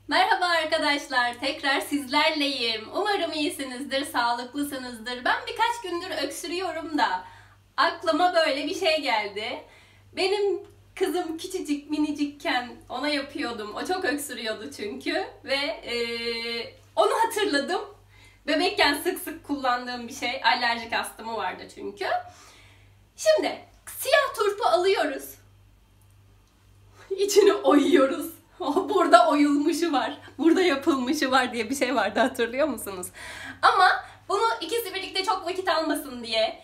Merhaba arkadaşlar, tekrar sizlerleyim. Umarım iyisinizdir, sağlıklısınızdır. Ben birkaç gündür öksürüyorum da aklıma böyle bir şey geldi. Benim kızım küçücük minicikken ona yapıyordum. O çok öksürüyordu çünkü ve onu hatırladım. Bebekken sık sık kullandığım bir şey. Alerjik astımı vardı çünkü. Şimdi siyah turpu alıyoruz. İçini oyuyoruz. Burada oyulmuşu var, burada yapılmışı var diye bir şey vardı, hatırlıyor musunuz? Ama bunu ikisi birlikte çok vakit almasın diye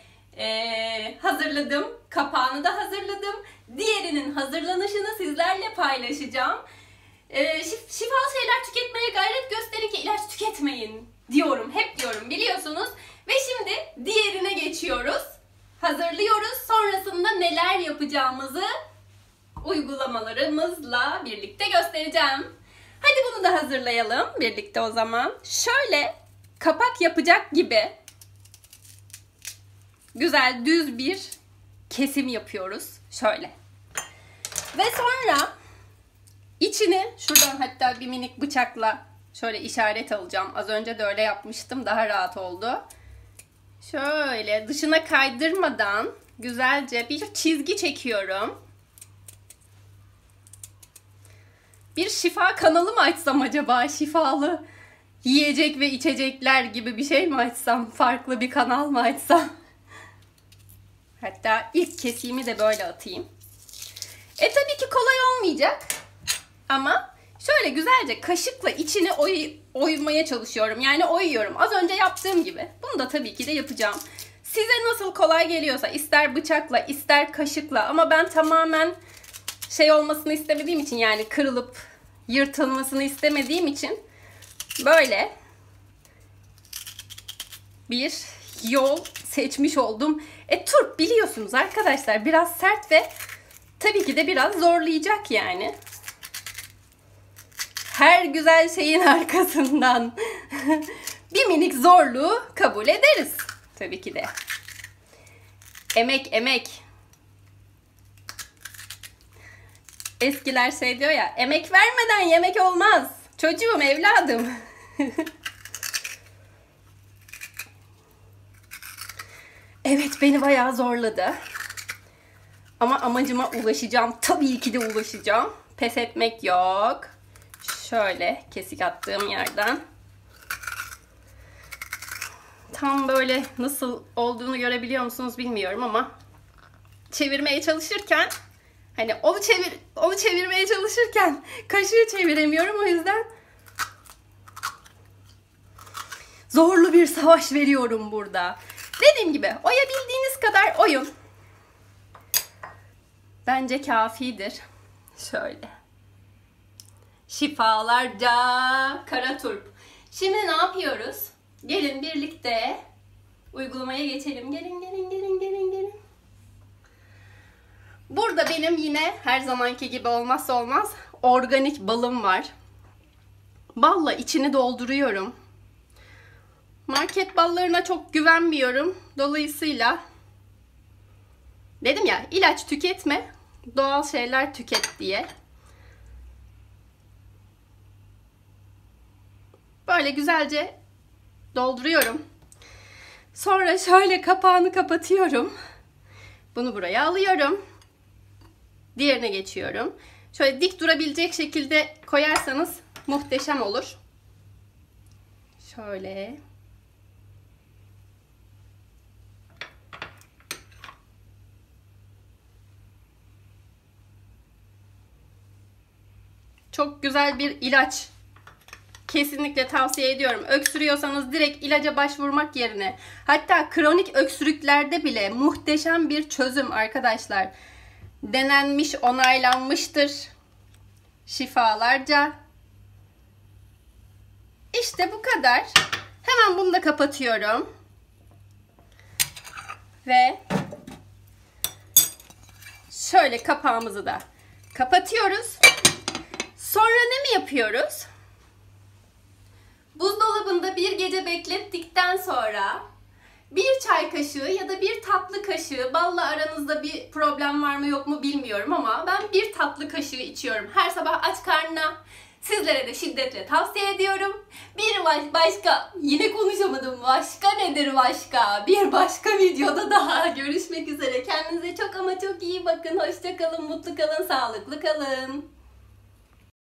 hazırladım. Kapağını da hazırladım. Diğerinin hazırlanışını sizlerle paylaşacağım. Şifalı şeyler tüketmeye gayret gösterin ki ilaç tüketmeyin diyorum. Hep diyorum, biliyorsunuz. Ve şimdi diğerine geçiyoruz. Hazırlıyoruz. Sonrasında neler yapacağımızı uygulamalarımızla birlikte göstereceğim. Hadi bunu da hazırlayalım birlikte o zaman. Şöyle kapak yapacak gibi güzel düz bir kesim yapıyoruz. Şöyle. Ve sonra içini şuradan hatta bir minik bıçakla şöyle işaret alacağım. Az önce de öyle yapmıştım. Daha rahat oldu. Şöyle dışına kaydırmadan güzelce bir çizgi çekiyorum. Bir şifa kanalı mı açsam acaba? Şifalı yiyecek ve içecekler gibi bir şey mi açsam? Farklı bir kanal mı açsam? Hatta ilk kesiğimi de böyle atayım. Tabii ki kolay olmayacak. Ama şöyle güzelce kaşıkla içini oymaya çalışıyorum. Yani oyuyorum. Az önce yaptığım gibi. Bunu da tabii ki de yapacağım. Size nasıl kolay geliyorsa, ister bıçakla, ister kaşıkla, ama ben tamamen şey olmasını istemediğim için, yani kırılıp yırtılmasını istemediğim için böyle bir yol seçmiş oldum. Turp biliyorsunuz arkadaşlar, biraz sert ve tabii ki de biraz zorlayacak yani. Her güzel şeyin arkasından bir minik zorluğu kabul ederiz. Tabii ki de. Emek. Eskiler şey diyor ya, emek vermeden yemek olmaz. Çocuğum, evladım. Evet, beni bayağı zorladı. Ama amacıma ulaşacağım. Tabii ki de ulaşacağım. Pes etmek yok. Şöyle kesik attığım yerden. Tam böyle nasıl olduğunu görebiliyor musunuz bilmiyorum ama çevirmeye çalışırken, hani onu çevirmeye çalışırken kaşığı çeviremiyorum, o yüzden zorlu bir savaş veriyorum burada. Dediğim gibi oyabildiğiniz kadar oyun. Bence kafidir. Şöyle. Şifalarca kara turp. Şimdi ne yapıyoruz? Gelin birlikte uygulamaya geçelim. Gelin. Burada benim yine her zamanki gibi olmazsa olmaz organik balım var. Balla içini dolduruyorum. Market ballarına çok güvenmiyorum. Dolayısıyla dedim ya, ilaç tüketme, doğal şeyler tüket diye. Böyle güzelce dolduruyorum. Sonra şöyle kapağını kapatıyorum. Bunu buraya alıyorum. Diğerine geçiyorum. Şöyle dik durabilecek şekilde koyarsanız muhteşem olur. Şöyle. Çok güzel bir ilaç. Kesinlikle tavsiye ediyorum. Öksürüyorsanız direkt ilaca başvurmak yerine, hatta kronik öksürüklerde bile muhteşem bir çözüm arkadaşlar. Denenmiş, onaylanmıştır. Şifalarca. İşte bu kadar. Hemen bunu da kapatıyorum. Ve şöyle kapağımızı da kapatıyoruz. Sonra ne mi yapıyoruz? Buzdolabında bir gece beklettikten sonra bir çay kaşığı ya da bir tatlı kaşığı, balla aranızda bir problem var mı yok mu bilmiyorum ama ben bir tatlı kaşığı içiyorum. Her sabah aç karnına Sizlere de şiddetle tavsiye ediyorum. Başka, yine konuşamadım. Başka nedir başka? Bir başka videoda daha görüşmek üzere. Kendinize çok ama çok iyi bakın. Hoşça kalın, mutlu kalın, sağlıklı kalın.